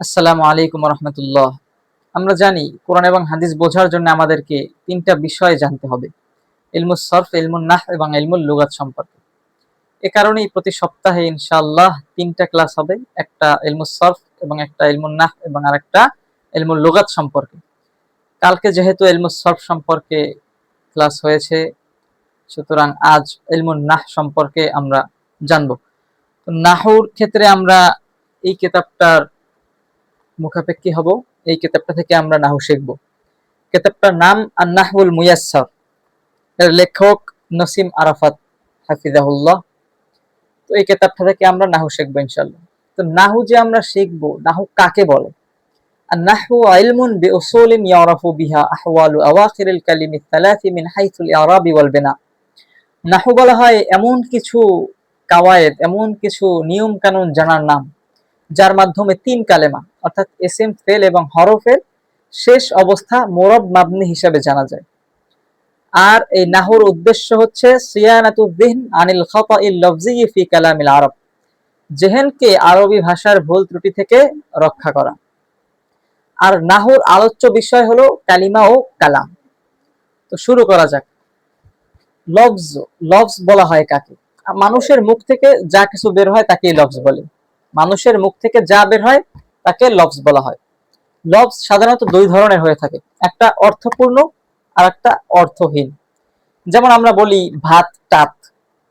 আসসালামু আলাইকুম রহমতুল্লাহ। আমরা জানি কোরআন এবং হাদিস বোঝার জন্য আমাদেরকে তিনটা বিষয় জানতে হবে: ইলমুস সরফ, ইলমুন নাহব এবং ইলমুল লুগাত সম্পর্কে। এ কারণেই প্রতি সপ্তাহে ইনশাআল্লাহ তিনটা ক্লাস হবে, একটা ইলমুস সরফ এবং একটা ইলমুন নাহব এবং আরেকটা ইলমুল লুগাত সম্পর্কে। কালকে যেহেতু ইলমুস সরফ সম্পর্কে ক্লাস হয়েছে, সুতরাং আজ ইলমুন নাহব সম্পর্কে আমরা জানব। নাহুর ক্ষেত্রে আমরা এই কিতাবটার মুখাপেক্ষী হব। এই কিতাবটা থেকে আমরা নাহু শিখব। কিতাবটার নাম আন-নাহউল মুয়াসসার, এর লেখক নসিম আরাফাত হাফিজাহুল্লাহ। তো এই কিতাবটা থেকে আমরা নাহু শিখব ইনশাআল্লাহ। তো নাহু যে আমরা শিখব, নাহু কাকে বলে? আন-নাহউ ইলমুন বিউসুলিন ইয়ারাফু বিহা আহওয়ালু আওয়াখিরিল কালিমি থালাথি মিন হাইসুল ইরাবি ওয়াল বিনা। নাহু বলা হয় এমন কিছু কাওয়ায়েদ, এমন কিছু নিয়ম কানুন জানার নাম যার মাধ্যমে তিন কালেমা অর্থাৎ এসএম, ফেল এবং হরফের শেষ অবস্থা মুরব মাবনি হিসাবে জানা যায়। আর এই নাহুর উদ্দেশ্য হচ্ছে সিয়ানাতুয যিহন আনিল খাতাইল লফজি ফি কালামিল আরব, জেহেনকে আরবি ভাষার ভুল ত্রুটি থেকে রক্ষা করা। আর নাহুর আলোচ্য বিষয় হলো কালিমা ও কালাম। তো শুরু করা যাক। লফজ, লফজ বলা হয় কাকে? মানুষের মুখ থেকে যা কিছু বের হয় তাকেই লফজ বলে। মানুষের মুখ থেকে যা বের হয় তাকে লফজ বলা হয়। লফজ সাধারণত দুই ধরনের হয়ে থাকে, একটা অর্থপূর্ণ আর একটা অর্থহীন। যেমন আমরা বলি ভাত টাত,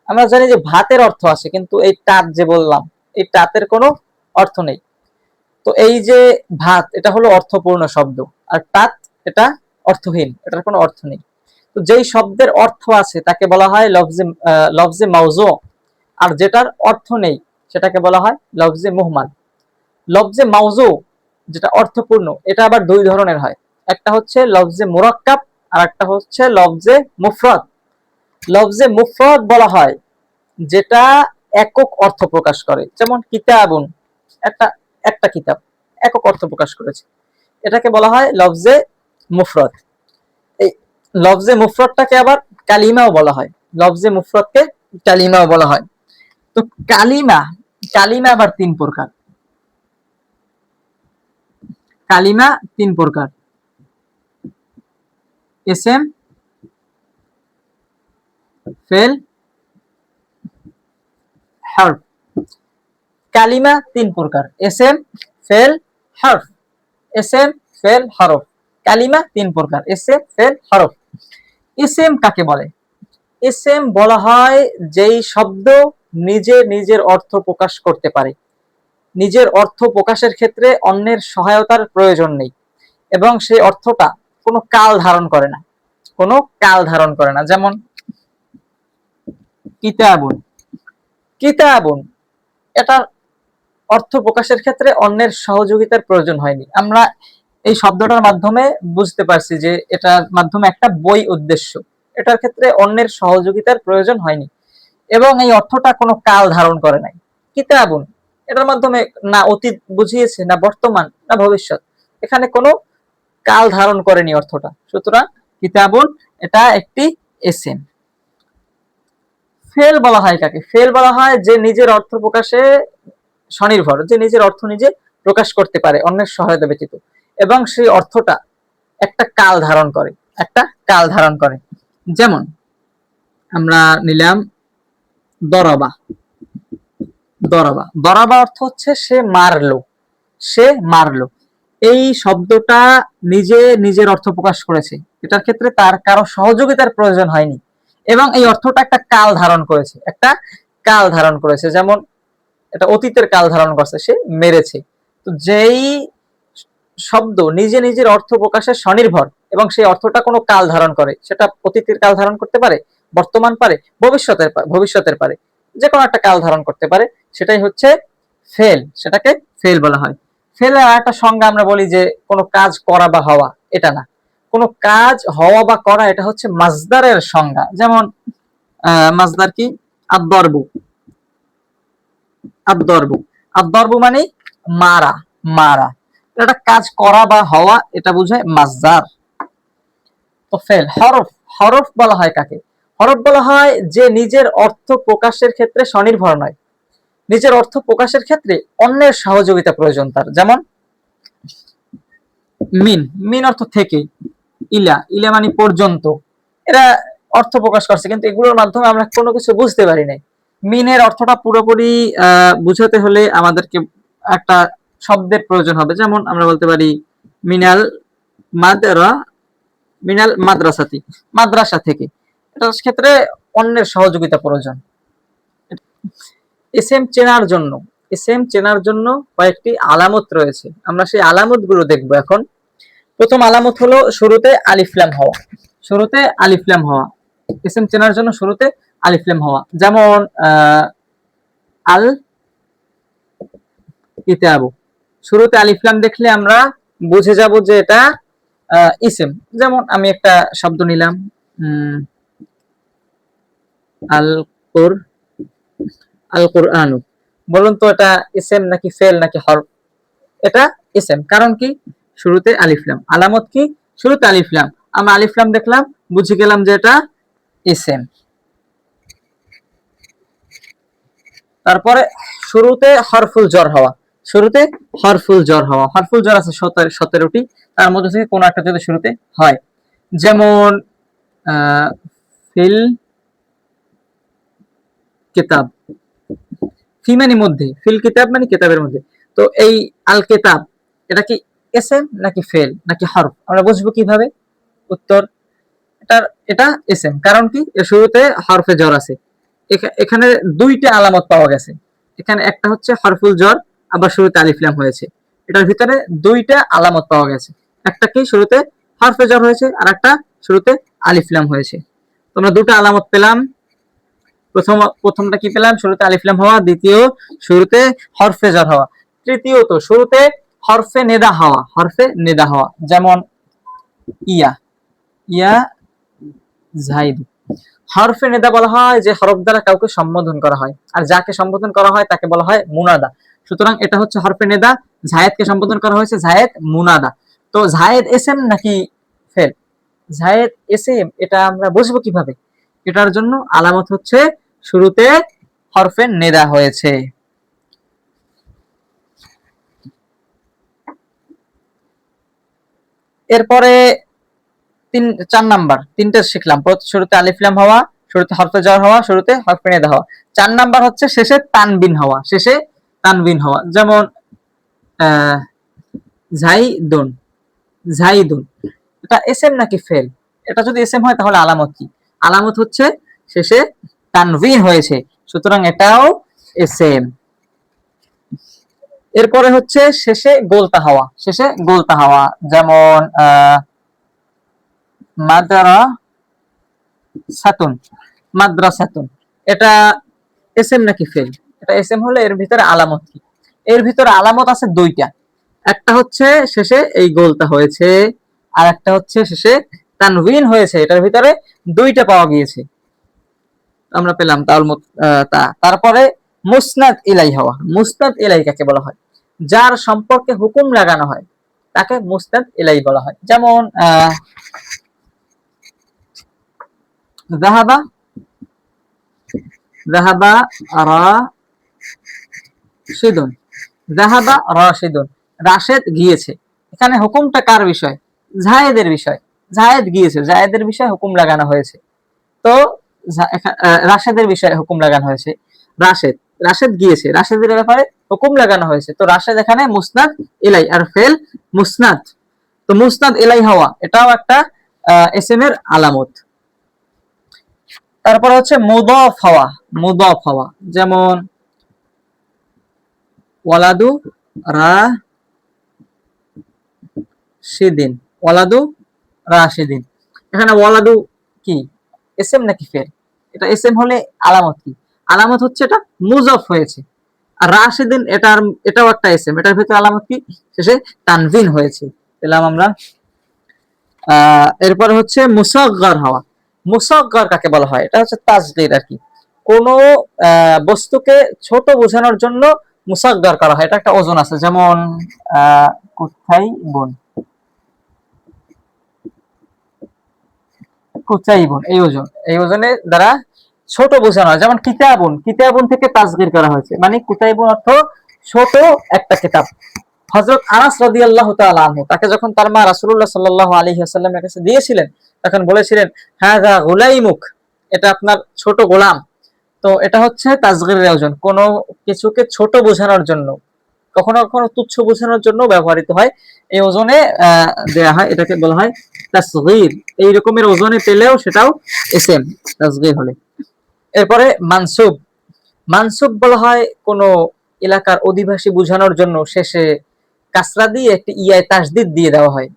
আমরা জানি যে ভাতের অর্থ আছে, কিন্তু এই টাত যে বললাম, এই টাতের কোনো অর্থ নেই। তো এই যে ভাত, এটা হলো অর্থপূর্ণ শব্দ, আর টাত এটা অর্থহীন, এটার কোনো অর্থ নেই। তো যেই শব্দের অর্থ আছে তাকে বলা হয় লফজে লফজে মাউজু, আর যেটার অর্থ নেই সেটাকে বলা হয় লফজে মুহমাল। লফজে মাউজু যেটা অর্থপূর্ণ, এটা আবার দুই ধরনের হয়, একটা হচ্ছে লফজে মুরাক্কাব আর একটা হচ্ছে লফজে মুফরাদ। লফজে মুফরাদ বলা হয় যেটা একক অর্থ প্রকাশ করে, যেমন কিতাবুন, একটা একটা কিতাব একক অর্থ প্রকাশ করেছে, এটাকে বলা হয় লফজে মুফরাদ। এই লফজে মুফরাদটাকে আবার কালিমাও বলা হয়, লফজে মুফরাদকে কালিমাও বলা হয়। তো কালিমা, কালিমা আবার তিন প্রকার। কালিমা তিন প্রকার: এসএম, ফেল, হরফ। কালিমা তিন প্রকার: এসএম, ফেল, হরফ। এসএম, ফেল, হরফ। কালিমা তিন প্রকার: এসএম, ফেল, হরফ। এসএম কাকে বলে? এসএম বলা হয় যেই শব্দ নিজে নিজের অর্থ প্রকাশ করতে পারে, নিজের অর্থ প্রকাশের ক্ষেত্রে অন্যের সহায়তার প্রয়োজন নেই, এবং সেই অর্থটা কোনো কাল ধারণ করে না, কোনো কাল ধারণ করে না। যেমন কিতাবুন, কিতাবুন, এটার অর্থ প্রকাশের ক্ষেত্রে অন্যের সহযোগিতার প্রয়োজন হয়নি। আমরা এই শব্দটার মাধ্যমে বুঝতে পারছি যে এটার মাধ্যমে একটা বই উদ্দেশ্য, এটার ক্ষেত্রে অন্যের সহযোগিতার প্রয়োজন হয়নি, এবং এই অর্থটা কোনো কাল ধারণ করে নাই। কিতাবুন, এটার মাধ্যমে না অতীত বুঝিয়েছে, না বর্তমান, না ভবিষ্যৎ, এখানে কোনো কাল ধারণ করেনি অর্থটা। সুতরাং কিতাবুন এটা একটি এসএম। ফেল বলা হয় কাকে? ফেল বলা হয় যে নিজের অর্থ প্রকাশে স্বনির্ভর, যে নিজের অর্থ নিজে প্রকাশ করতে পারে অন্যের সহায়তা ব্যতীত, এবং সেই অর্থটা একটা কাল ধারণ করে, একটা কাল ধারণ করে। যেমন আমরা নিলাম দরবা। দরবা, দরাবা অর্থ হচ্ছে সে মারলো, সে মারলো। এই শব্দটা নিজে নিজের অর্থ প্রকাশ করেছে, এটার ক্ষেত্রে তার কারো সহযোগিতার প্রয়োজন হয়নি, এবং এই অর্থটা একটা কাল ধারণ করেছে, একটা কাল ধারণ করেছে। যেমন এটা অতীতের কাল ধারণ করছে, সে মেরেছে। তো যেই শব্দ নিজে নিজের অর্থ প্রকাশে স্বনির্ভর এবং সেই অর্থটা কোনো কাল ধারণ করে, সেটা অতীতের কাল ধারণ করতে পারে, বর্তমান পারে, ভবিষ্যতের পারে, যে কোনো একটা কাল ধারণ করতে পারে, সেটাই হচ্ছে ফেল, সেটাকে ফেল বলা হয়। ফেলের আর একটা সংজ্ঞা আমরা বলি যে কোনো কাজ করা বা হওয়া, এটা না। কোনো কাজ হওয়া বা করা, এটা হচ্ছে মাজদারের সংজ্ঞা। যেমন মাজদার কি? আদ-দরবু, আদ-দরবু, আদ-দরবু মানে মারা, মারা। একটা কাজ করা বা হওয়া, এটা বোঝায় মাজদার। তো ফেল। হরফ, হরফ বলা হয় কাকে? হরফ বলা হয় যে নিজের অর্থ প্রকাশের ক্ষেত্রে স্বনির্ভর নয়, নিজের অর্থ প্রকাশের ক্ষেত্রে অন্যের সহযোগিতা প্রয়োজন তার। যেমন মিন, মিন অর্থ থেকে, ইলা, ইলা মানে পর্যন্ত, এরা অর্থ প্রকাশ করছে, কিন্তু এগুলোর মাধ্যমে আমরা কোনো কিছু বুঝতে পারি নাই। মিনের অর্থটা পুরোপুরি বুঝাতে হলে আমাদেরকে একটা শব্দের প্রয়োজন হবে, যেমন আমরা বলতে পারি মিনাল মাদরা, মিনাল মাদ্রাসাতি, মাদ্রাসা থেকে। এটার ক্ষেত্রে অন্যের সহযোগিতা প্রয়োজন। এসএম চেনার জন্য, এসএম চেনার জন্য কয়েকটি আলামত রয়েছে, আমরা সেই আলামত গুলো দেখবো এখন। প্রথম আলামত হলো শুরুতে আলিফলাম হওয়া, শুরুতে আলিফলাম হওয়া, এসএম চেনার জন্য শুরুতে আলিফলাম হওয়া, যেমন আল কিতাবু, শুরুতে আলিফলাম দেখলে আমরা বুঝে যাব যে এটা ইসেম। যেমন আমি একটা শব্দ নিলাম, আল কুর, আল কুরআনু, বলুন তো এটা ইসেম নাকি ফেল নাকি হরফ? এটা ইসেম, কারণ কি শুরুতে আলিফলাম। আলামত কি? শুরুতে আলিফলাম, আমরা আলিফলাম দেখলাম, বুঝে গেলাম যে এটা ইসেম। তারপরে শুরুতে হরফুল জর হওয়া, শুরুতে হরফুল জর হওয়া, হরফুল জর আছে 17টি, তার মধ্যে থেকে কোনো একটা যদি শুরুতে হয়, যেমন ফিল কিতাব, ফি মানে মধ্যে, ফিল কিতাব মানে কিতাবের মধ্যে। তো এই আল কিতাব এটা কি এসএম নাকি ফেল নাকি হরফ, আমরা বুঝবো কিভাবে? উত্তর, এটা এসএম, কারণ কি এর শুরুতে হরফে জর আছে। এখানে দুইটা আলামত পাওয়া গেছে, এখানে একটা হচ্ছে হরফুল জর, আবার শুরুতে আলিফ লাম হয়েছে, এটার ভিতরে দুইটা আলামত পাওয়া গেছে, একটা কি শুরুতে হরফে জর হয়েছে আর একটা শুরুতে আলিফ লাম হয়েছে। তোমরা দুটো আলামত পেলাম, প্রথমটা কি পেলাম? শুরুতে আলিফ লাম হওয়া, দ্বিতীয় শুরুতে হরফে জর হওয়া, তৃতীয়ত শুরুতে হরফে নেদা হওয়া, হরফে নেদা হওয়া, যেমন ইয়া, ইয়া জাইদ। হরফে নেদা বলা হয় যে হরফ দ্বারা কাউকে সম্বোধন করা হয়, আর যাকে সম্বোধন করা হয় তাকে বলা হয় মুনাদা। সুতরাং এটা হচ্ছে হরফে নেদা, জায়েদকে সম্বোধন করা হয়েছে জায়েদ মুনাদা। তো জায়েদ এসএম নাকি ফেল? জায়েদ এসএম, এটা আমরা বুঝবো কিভাবে? এটার জন্য আলামত হচ্ছে শুরুতে হরফে নেদা হয়েছে। এরপরে 4 নাম্বার, তিনটা শিখলাম, শুরুতে আলিফ লাম হওয়া, শুরুতে হরফে জর হওয়া, শুরুতে হরফে নেদা হওয়া। 4 নাম্বার হচ্ছে শেষে তানবিন হওয়া, শেষে তানবিন হওয়া, যেমন জাইদুন, জাইদুন, এটা এসএম নাকি ফেল? এটা যদি এসএম হয় তাহলে আলামত কি? আলামত হচ্ছে শেষে তানবিন হয়েছে, সুতরাং এটাও এসএম। এরপরে হচ্ছে শেষে গোলতা হওয়া, শেষে গোলতা হওয়া, যেমন মাদারা সাতুন, মাদ্রাসাতুন, এটা এসএম নাকি ফেল? এটা এসএম হলে এর ভিতরে আলামত কি? এর ভিতরে আলামত আছে দুইটা, একটা হচ্ছে শেষে এই গোলটা হয়েছে, আর একটা হচ্ছে শেষে তানবিন হয়েছে, এটার ভিতরে দুইটা পাওয়া গিয়েছে, আমরা পেলাম তারপরে মুসনাদ ইলাই হওয়া, মুসনাদ ইলাই কাকে বলা হয়? যার সম্পর্কে হুকুম লাগানো হয় তাকে মুসনাদ ইলাই বলা হয়, যেমন যাহাবা, যাহাবা রাশিদুন, যাহাবা রাশিদুন, রাশেদ গিয়েছে। এখানে হুকুমটা কার বিষয়? জায়েদের বিষয়, জায়েদ গিয়েছে, জায়েদের বিষয়ে হুকুম লাগানো হয়েছে। তো রাশেদের বিষয়ে হুকুম লাগানো হয়েছে, রাশেদ, রাশেদ গিয়েছে, রাশেদের ব্যাপারে হুকুম লাগানো হয়েছে। তো রাশেদ এখানে মুসনাদ ইলাই, আর ফেল মুসনাদ। তো মুসনাদ ইলাই হওয়া এটাও একটা এসএম এর আলামত। তারপর হচ্ছে মুদাফ হওয়া, মুদাফ হওয়া, যেমন ওয়ালাদু রাশিদিন, ওয়ালাদু রাশিদিন, এখানে ওয়ালাদু কি এসএম নাকি ফেল? এটা এসএম হলে আলামত কি? আলামত হচ্ছে এটা মুজাফ হয়েছে, আর রাশিদিন এটাও একটা এসএম, এটার ভিতরে আলামত কি? শেষে তানভিন হয়েছে, পেলাম আমরা। এরপর হচ্ছে মুসাগগার হওয়া, মুসাগগার কাকে বলা হয়? এটা হচ্ছে তাসগীর আর কি, কোন বস্তুকে ছোট বোঝানোর জন্য মুসাগগার করা হয়, এটা একটা ওজন আছে, যেমন কুতাইবুন, কুতাইবুন, এই ওজন, এই ওজনের দ্বারা ছোট বোঝানো হয়, যেমন কিতাবুন, কিতাবুন থেকে তাসগীর করা হয়েছে, মানে কুতাইবুন অর্থ ছোট একটা কিতাব। হযরত আনাস রাদিয়াল্লাহু তাআলা আনহু তাকে যখন তার মা রাসূলুল্লাহ সাল্লাল্লাহু আলাইহি ওয়াসাল্লামের কাছে দিয়েছিলেন, তখন বলেছিলেন হাযা গুলাইমুক, এটা আপনার ছোট গোলাম। তো এটা হচ্ছে তাসগীরের ওজন, কোনো কিছুকে ছোট বোঝানোর জন্য, কখনো কখনো তুচ্ছ বোঝানোর জন্য ব্যবহৃত হয়। এই ওজনে দেয়া হয়, এটাকে বলা হয় তাসগীর। এই রকমের ওজনে পেলেও সেটাও ইসম, তাসগীর হলে। এরপরে মানসুব। মানসুব বলা হয় কোন এলাকার অধিবাসী বোঝানোর জন্য শেষে কাসরা দিয়ে একটি ইয়ায় তাসদিদ দিয়ে দেওয়া হয়,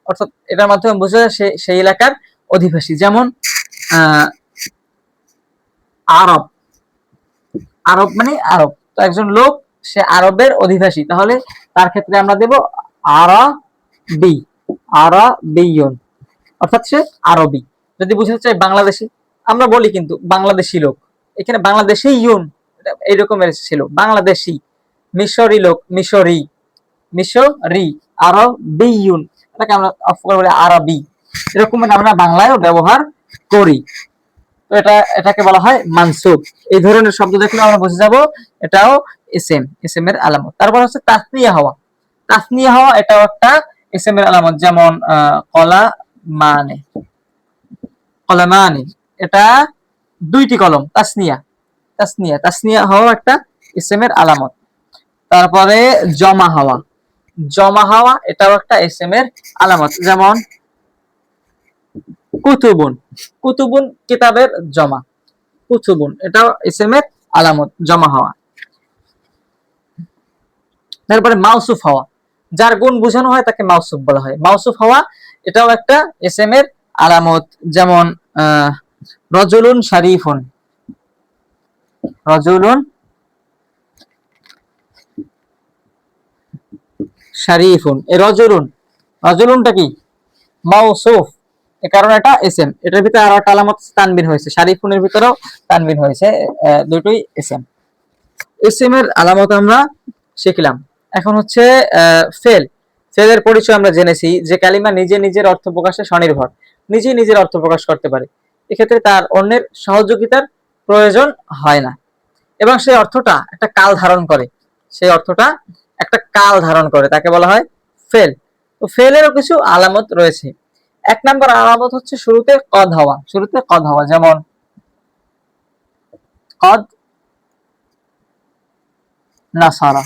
অর্থাৎ এটার মাধ্যমে বোঝা যায় সেই এলাকার অধিবাসী। যেমন আরব, আরব মানে আরব, তো একজন লোক সে আরবের অধিবাসী, তাহলে তার ক্ষেত্রে আমরা দেব আরাবি, আরাবিয়ুন, অর্থাৎ সে আরবি। যদি বুঝাতে চাই বাংলাদেশি, আমরা বলি কিন্তু বাংলাদেশি লোক, এখানে বাংলাদেশি ইউন এইরকমের ছিল, বাংলাদেশি। মিশরি লোক, মিশরি, মিশরি। আরবিয়ুন, এটাকে আমরা বলি আরবি। এরকম আমরা বাংলায়ও ব্যবহার করি। তো এটাকে বলা হয় মানসুব। এই ধরনের শব্দ দেখলে আমরা বুঝে যাব এটাও ইসম, ইসমের আলামত। তারপর হচ্ছে তাসনিয়া হওয়া। তাসনিয়া হওয়া এটাও একটা ইসমের আলামত। যেমন কলা মানে, কলামানি, এটা দুইটি কলম, তাসনিয়া, তাসনিয়া, তাসনিয়া হওয়া একটা ইসমের আলামত। তারপরে জমা হওয়া, জমা হওয়া এটাও একটা ইসমের আলামত। যেমন কুতুবুন, কুতুবুন কিতাবের জমা, কুতুবুন এটাও ইসমের আলামত, জমা হওয়া। তারপরে মাউসুফ হওয়া, যার গুণ বোঝানো হয় তাকে মাউসুফ বলা হয়। মাউসুফ হওয়া এটাও একটা ইসমের আলামত। যেমন রজুলুন শরীফুন, রজুলুন শরীফুন। এই রজুলুন, রজুলুনটা কি মাউসুফ, এ কারণে এটা ইসম। এটার ভিতরে আরো একটা আলামত তানবিন হয়েছে, শরীফুনের ভিতরেও তানবিন হয়েছে, দুটোই ইসম। ইসমের আলামত আমরা শিখলাম। এখন হচ্ছে ফেল। ফেলের পরিচয় আমরা জেনেছি যে কালিমা নিজে নিজের অর্থ প্রকাশে স্বনির্ভর, নিজে নিজের অর্থ প্রকাশ করতে পারে, এক্ষেত্রে তার অন্যের সহযোগিতার প্রয়োজন হয় না, এবং সেই অর্থটা একটা কাল ধারণ করে, সেই অর্থটা একটা কাল ধারণ করে, তাকে বলা হয় ফেল। তো ফেলেরও কিছু আলামত রয়েছে। এক নম্বর আলামত হচ্ছে শুরুতে কদ হওয়া, শুরুতে কদ হওয়া। যেমন কদ নাসারা,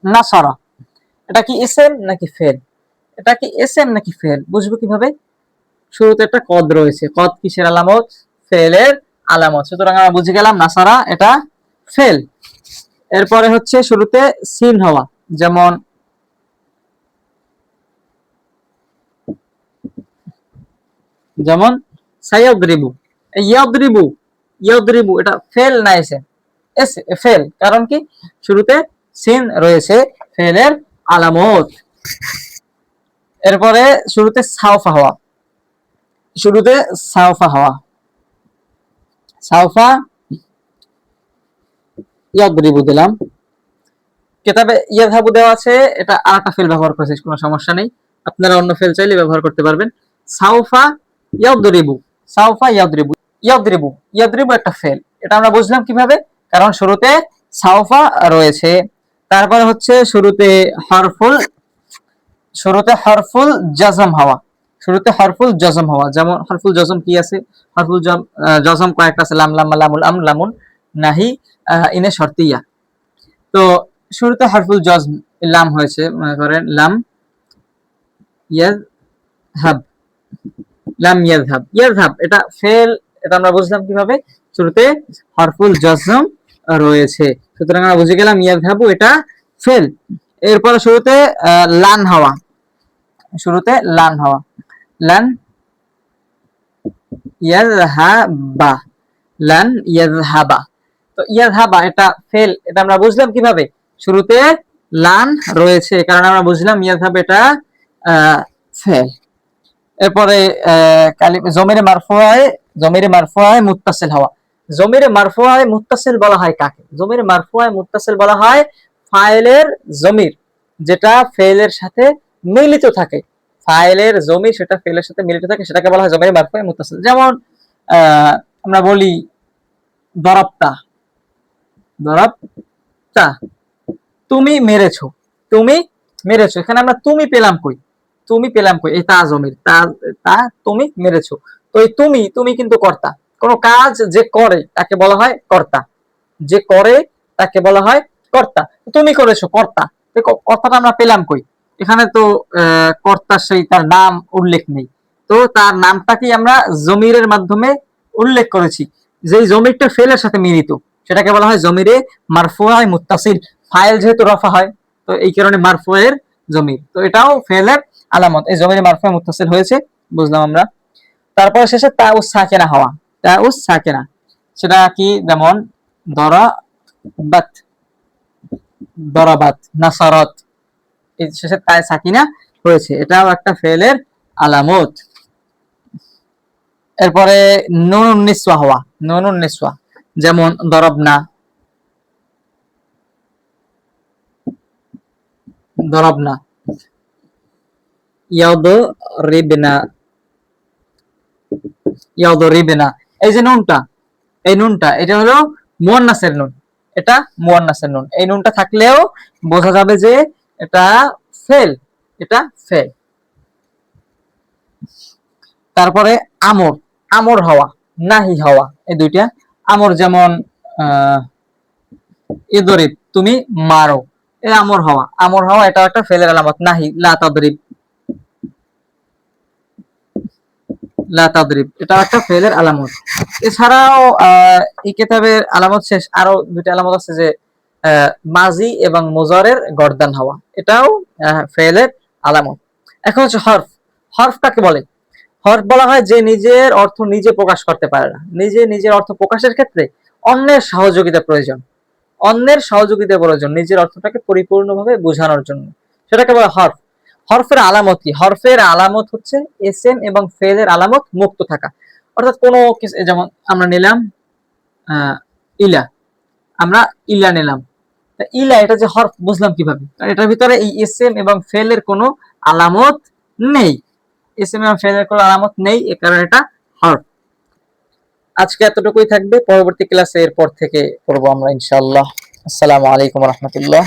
নাসারা এটা কি ইসম নাকি ফেল? এটা কি ইসম নাকি ফেল বুঝবো কিভাবে? শুরুতে একটা কদ রয়েছে, কদ কিসের আলামত? ফেলের আলামত। সুতরাং আমরা বুঝে গেলাম নাসারা এটা ফেল। এরপরে হচ্ছে শুরুতে সিন হওয়া, যেমন যেমন সাইয়াদরিবু, ইয়াদরিবু, ইয়াদরিবু এটা ফেল না ইসম? ফেল, কারণ কি শুরুতে সিন রয়েছে, ফেলের আলামত। এরপরে শুরুতে সাউফা হওয়া, শুরুতে সাউফা হওয়া, সাউফা ইয়াদরিবু দিলাম, কিতাবে ইয়াযহাবু দেওয়া আছে, এটা আরেকটা ফেল ব্যবহার করেছে, কোনো সমস্যা নেই, আপনারা অন্য ফেল চাইলে ব্যবহার করতে পারবেন। সাউফা ইয়াদরিবু, সাউফা ইয়াদরিবু, ইয়াদরিবু, ইয়াদরিবু একটা ফেল। এটা আমরা বুঝলাম কিভাবে? কারণ শুরুতে সাউফা রয়েছে। তারপরে হচ্ছে শুরুতে হরফুল, শুরুতে হরফুল জজম হওয়া, শুরুতে হরফুল জজম হওয়া। যেমন হরফুল জজম কি আছে? হরফুল জজম কয়েকটা আছে, লাম, লাম, লামুল, আম, লামুন, নাহি, ইনে শর্তিয়া। তো শুরুতে হরফুল জজম লাম হয়েছে, মনে করেন লাম ইয়াযহাব, লাম ইয়াযহাব, ইয়াযহাব এটা ফেল। এটা আমরা বুঝলাম কিভাবে? শুরুতে হরফুল জজম রয়েছে, সুতরাং আমরা বুঝে গেলাম ইয়াযহাবু এটা ফেল। এরপর শুরুতে লান হওয়া, শুরুতে লান হওয়া, লান ইয়াযহাবা, লান ইয়াযহাবা। তো ইয়াযহাবা এটা ফেল, এটা আমরা বুঝলাম কিভাবে? শুরুতে লান রয়েছে, কারণ আমরা বুঝলাম ইয়াযহাব এটা ফেল। এরপরে জমিরে মারফুআয়, জমিরে মারফুআয় মুত্তাসিল হওয়া। জমিরে মারফুআয় মুত্তাসিল বলা হয় কাকে? জমিরে মারফুআয় মুত্তাসিল বলা হয় ফাইলের জমির যেটা ফেলের সাথে মিলিত থাকে, ফাইলের জমির সেটা ফেলের সাথে মিলিত থাকে, সেটাকে বলা হয় জমিরে মারফুআয় মুত্তাসিল। যেমন আমরা বলি দরাবতা, দরাবতা তুমি মেরেছো, তুমি মেরেছো, এখানে আমরা তুমি পেলাম কই, তুমি পেলাম কই, এই তা জমির, তা তা তুমি মেরেছো। তো এই তুমি, তুমি কিন্তু কর্তা, কোন কাজ যে করে তাকে বলা হয় কর্তা, যে করে তাকে বলা হয় কর্তা। তুমি করেছো কর্তা, কর্তাটা আমরা পেলাম কই, এখানে তো কর্তার সেই তার নাম উল্লেখ নেই, তো তার নামটাকে আমরা জমিরের মাধ্যমে উল্লেখ করেছি, যেই জমিরটা ফেলের সাথে মিলিত, সেটাকে বলা হয় জমিরে মারফুআ মুত্তাসিল। ফাইল যেহেতু রফা হয়, তো এই কারণে মারফুয়ের জমির, তো এটাও ফেলের আলামত, এই জমিরে মারফুআ মুত্তাসিল হয়েছে, বুঝলাম আমরা। তারপর শেষে তাউস সাকিনা হওয়া, তাউস সাকিনা, সেটা কি, যেমন দরাবাত, দরাবাত, নাসারাত, এই শেষে তায় সাকিনা হয়েছে, এটাও একটা ফেলের আলামত। এরপরে নুনুন নিসওয়া হওয়া, নুনুন নিসওয়া, যেমন দরবনা, দরবনা, ইয়াদরিবনা, ইয়াদরিবনা, এই যে নুনটা, এই নুনটা এটা হলো মুয়ান্নাসের নুন, এটা মুয়ান্নাসের নুন, এই নুনটা থাকলেও বোঝা যাবে যে এটা ফেল, এটা ফেল। তারপরে আমর, আমর হওয়া, নাহি হওয়া, এই দুইটা আমর, যেমন ইদরিব, তুমি মারো, এই আমর হওয়া, আমর হওয়া এটা একটা ফেলের আলামত। নাহি, লা তাদরিব, লা তাদরিব, এটা একটা ফেলের আলামত। এছাড়াও এই কিতাবের আলামত শেষ, আরো দুইটা আলামত আছে, যে মাজি এবং মুজারের গর্দান হওয়া, এটাও ফেলের আলামত। এখন হচ্ছে হরফ, হরফটাকে বলে, হরফ বলা হয় যে নিজের অর্থ নিজে প্রকাশ করতে পারে না, নিজে নিজের অর্থ প্রকাশের ক্ষেত্রে অন্যের সহযোগিতা প্রয়োজন, অন্যের সহযোগিতা প্রয়োজন নিজের অর্থটাকে পরিপূর্ণভাবে বোঝানোর জন্য, সেটাকে বলা হরফ। হরফের আলামত কি? হরফের আলামত হচ্ছে এসএম এবং ফেলের আলামত মুক্ত থাকা, অর্থাৎ কোনো কিছু, যেমন আমরা নিলাম ইলা, আমরা ইলা নিলাম, ইলা এটা যে হরফ বুঝলাম কিভাবে, এটার ভিতরে এই এসএম এবং ফেলের কোনো আলামত নেই, এসএম এবং ফেলের কোনো আলামত নেই, এ কারণে এটা হরফ। আজকে এতটুকুই থাকবে, পরবর্তী ক্লাসে এরপর থেকে পড়বো আমরা ইনশাআল্লাহ। আসসালামু আলাইকুম রহমতুল্লাহ।